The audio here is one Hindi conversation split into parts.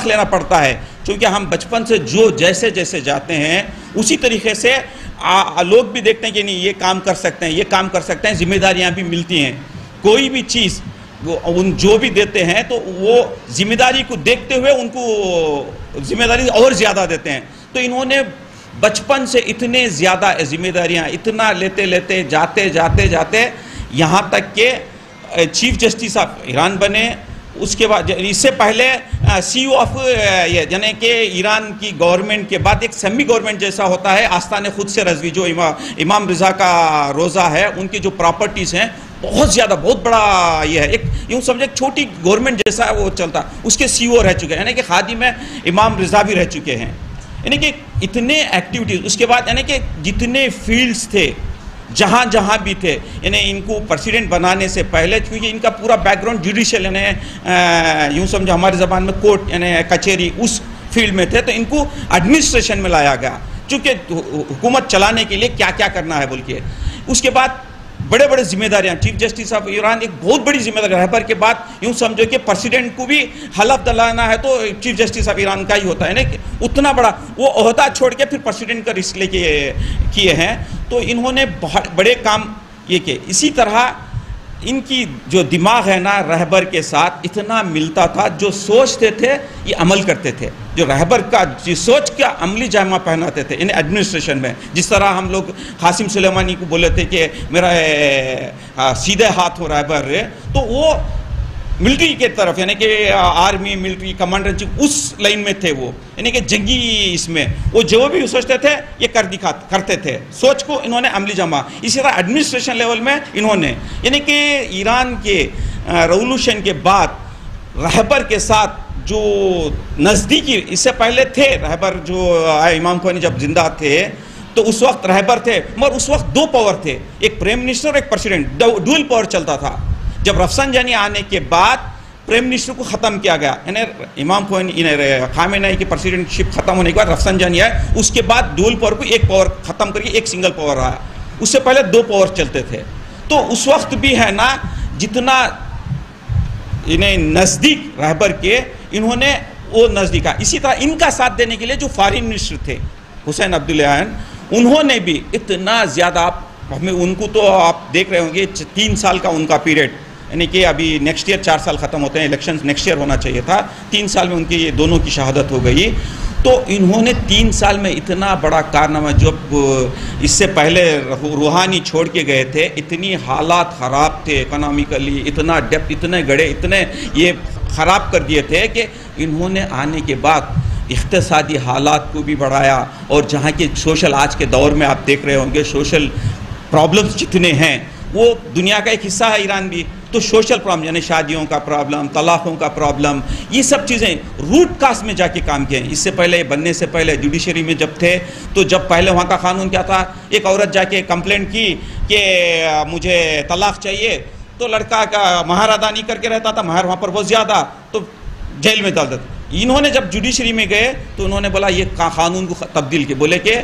लेना पड़ता है, क्योंकि हम बचपन से जो जैसे जैसे जाते हैं उसी तरीके से लोग भी देखते हैं कि नहीं ये काम कर सकते हैं, ये काम कर सकते हैं, जिम्मेदारियां भी मिलती हैं। कोई भी चीज़ वो उन जो भी देते हैं तो वो जिम्मेदारी को देखते हुए उनको जिम्मेदारी और ज़्यादा देते हैं। तो इन्होंने बचपन से इतने ज़्यादा जिम्मेदारियां इतना लेते लेते जाते जाते जाते यहाँ तक के चीफ जस्टिस ऑफ ईरान बने। उसके बाद इससे पहले CEO ऑफ यानी कि ईरान की गवर्नमेंट के बाद एक सेमी गवर्नमेंट जैसा होता है आस्थान खुद से रज़वी, जो इमाम रिज़ा का रोज़ा है, उनकी जो प्रॉपर्टीज़ हैं बहुत ज़्यादा बहुत बड़ा ये है, एक यूँ समझे छोटी गवर्नमेंट जैसा वो चलता, उसके CEO रह चुके हैं, यानी कि खादिम में इमाम रिज़ा भी रह चुके हैं। यानी कि इतने एक्टिविटीज़, उसके बाद यानी कि जितने फील्ड्स थे जहाँ जहाँ भी थे, यानी इनको प्रेसिडेंट बनाने से पहले, क्योंकि इनका पूरा बैकग्राउंड जुडिशियल यानी यूँ समझो हमारी ज़बान में कोर्ट यानी कचहरी उस फील्ड में थे, तो इनको एडमिनिस्ट्रेशन में लाया गया, चूँकि हुकूमत चलाने के लिए क्या क्या करना है बोल के। उसके बाद बड़े बड़े जिम्मेदारियां, चीफ जस्टिस ऑफ ईरान एक बहुत बड़ी जिम्मेदारी, रहबर के बाद यूँ समझो कि प्रेसिडेंट को भी हलफ दिलाना है तो चीफ जस्टिस ऑफ ईरान का ही होता है ना, उतना बड़ा वो ओहदा छोड़ के फिर प्रेसिडेंट का रिस्क लेके किए हैं। तो इन्होंने बहुत बड़े काम ये किए। इसी तरह इनकी जो दिमाग है ना रहबर के साथ इतना मिलता था, जो सोचते थे ये अमल करते थे, जो रहबर का जिस सोच का अमली जामा पहनाते थे इन एडमिनिस्ट्रेशन में। जिस तरह हम लोग कासिम सुलेमानी को बोले थे कि मेरा सीधे हाथ हो रहबर, तो वो मिलिट्री के तरफ यानी कि आर्मी मिलिट्री कमांडर चीफ उस लाइन में थे वो, यानी कि जंगी इसमें वो जो भी सोचते थे ये करते थे, सोच को इन्होंने अमली जमा। इसी तरह एडमिनिस्ट्रेशन लेवल में इन्होंने, यानी कि ईरान के रेवोल्यूशन के बाद रहबर के साथ जो नज़दीकी, इससे पहले थे रहबर जो इमाम ख़ोमेनी जब जिंदा थे तो उस वक्त रहबर थे, मगर उस वक्त दो पावर थे, एक प्राइम मिनिस्टर और एक प्रेसिडेंट, डुअल पावर चलता था। जब रफसंजानी आने के बाद प्राइम मिनिस्टर को ख़त्म किया गया, यानी इमाम ख़ामेनी की प्रेसिडेंटशिप ख़त्म होने के बाद रफसंजानी आए, उसके बाद डुअल पावर को एक पावर ख़त्म करके एक सिंगल पावर आया। उससे पहले दो पावर चलते थे। तो उस वक्त भी है ना जितना इन्हें नज़दीक रहबर के, इन्होंने वो नज़दीक आ। इसी तरह इनका साथ देने के लिए जो फॉरेन मिनिस्टर थे हुसैन अब्दुल्लाहियान, उन्होंने भी इतना ज़्यादा, हमें उनको तो आप देख रहे होंगे 3 साल का उनका पीरियड, यानी कि अभी नेक्स्ट ईयर 4 साल ख़त्म होते हैं, इलेक्शन नेक्स्ट ईयर होना चाहिए था, 3 साल में उनकी ये दोनों की शहादत हो गई। तो इन्होंने 3 साल में इतना बड़ा कारनामा, जब इससे पहले रूहानी छोड़ के गए थे, इतनी हालात ख़राब थे इकोनॉमिकली, इतना डेप्थ, इतने गड़े, इतने ये ख़राब कर दिए थे कि इन्होंने आने के बाद इक़्तिसादी हालात को भी बढ़ाया। और जहाँ के सोशल, आज के दौर में आप देख रहे होंगे सोशल प्रॉब्लम्स जितने हैं, वो दुनिया का एक हिस्सा है ईरान भी, तो सोशल प्रॉब्लम यानी शादियों का प्रॉब्लम, तलाक़ों का प्रॉब्लम, ये सब चीज़ें रूट काज में जाके काम किए। इससे पहले बनने से पहले जुडिशरी में जब थे, तो जब पहले वहाँ का कानून क्या था, एक औरत जाके कंप्लेंट की कि मुझे तलाक़ चाहिए, तो लड़का का महर अदा नहीं करके रहता था, महर वहाँ पर बहुत ज़्यादा, तो जेल में डाल देते। इन्होंने जब जुडिशरी में गए तो उन्होंने बोला ये कानून को तब्दील किया, बोले कि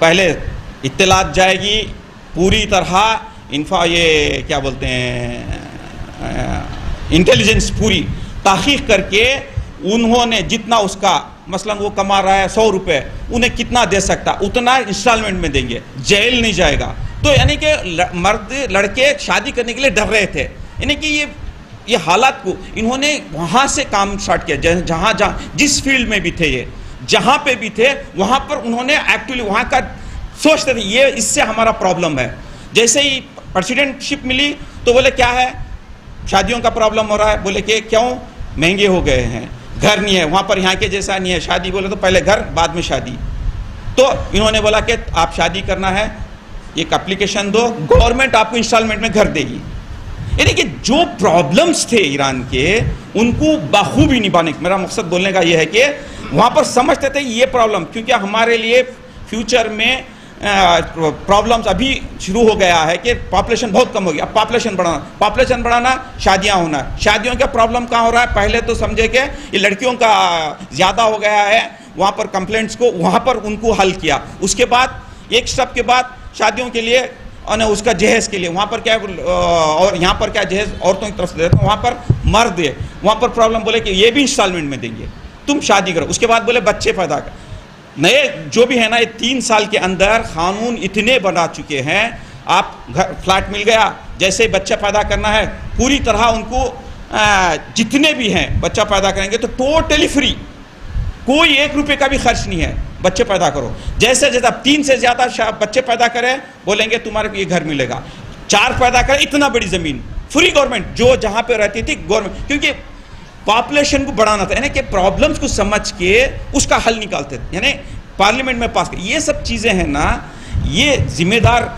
पहले इत्तलात जाएगी पूरी तरह, ये क्या बोलते हैं, इंटेलिजेंस पूरी तहकीक करके उन्होंने जितना उसका, मसलन वो कमा रहा है 100 रुपये, उन्हें कितना दे सकता उतना इंस्टॉलमेंट में देंगे, जेल नहीं जाएगा। तो यानी कि मर्द लड़के शादी करने के लिए डर रहे थे, यानी कि ये हालात को इन्होंने वहाँ से काम स्टार्ट किया। जहाँ जिस फील्ड में भी थे, ये जहाँ पे भी थे वहाँ पर उन्होंने एक्चुअली वहाँ का सोचते थे ये इससे हमारा प्रॉब्लम है। जैसे ही प्रेसिडेंटशिप मिली तो बोले क्या है, शादियों का प्रॉब्लम हो रहा है, बोले कि क्यों, महंगे हो गए हैं, घर नहीं है वहाँ पर, यहाँ के जैसा नहीं है, शादी बोले तो पहले घर बाद में शादी। तो इन्होंने बोला कि आप शादी करना है, एक एप्लीकेशन दो, गवर्नमेंट आपको इंस्टॉलमेंट में घर देगी। यानी कि जो प्रॉब्लम्स थे ईरान के, उनको बखूबी निभाने, मेरा मकसद बोलने का ये है कि वहाँ पर समझते थे ये प्रॉब्लम, क्योंकि हमारे लिए फ्यूचर में प्रॉब्लम्स अभी शुरू हो गया है कि पॉपुलेशन बहुत कम हो गई, अब पॉपुलेशन बढ़ाना, शादियां होना। शादियों का प्रॉब्लम कहाँ हो रहा है, पहले तो समझे कि ये लड़कियों का ज़्यादा हो गया है, वहाँ पर कंप्लेंट्स को वहाँ पर उनको हल किया। उसके बाद एक स्टेप के बाद शादियों के लिए और उसका जहेज़ के लिए वहाँ पर क्या है, और यहाँ पर क्या जहेज़ औरतों की तरफ से देते हैं, वहाँ पर मर्द है, वहाँ पर प्रॉब्लम बोले कि ये भी इंस्टॉलमेंट में देंगे। तुम शादी करो, उसके बाद बोले बच्चे पैदा कर। नए जो भी है ना, ये 3 साल के अंदर कानून इतने बना चुके हैं, आप घर फ्लैट मिल गया, जैसे ही बच्चा पैदा करना है पूरी तरह उनको जितने भी हैं बच्चा पैदा करेंगे तो टोटली फ्री, कोई 1 रुपये का भी खर्च नहीं है, बच्चे पैदा करो। जैसे जैसे आप 3 से ज़्यादा बच्चे पैदा करें बोलेंगे तुम्हारे को ये घर मिलेगा, 4 पैदा करें इतना बड़ी ज़मीन फ्री, गवर्नमेंट जो जहाँ पे रहती थी गवर्नमेंट, क्योंकि पॉपुलेशन को बढ़ाना था, यानी कि प्रॉब्लम्स को समझ के उसका हल निकालते थे, यानी पार्लियामेंट में पास। ये सब चीज़ें हैं ना, ये जिम्मेदार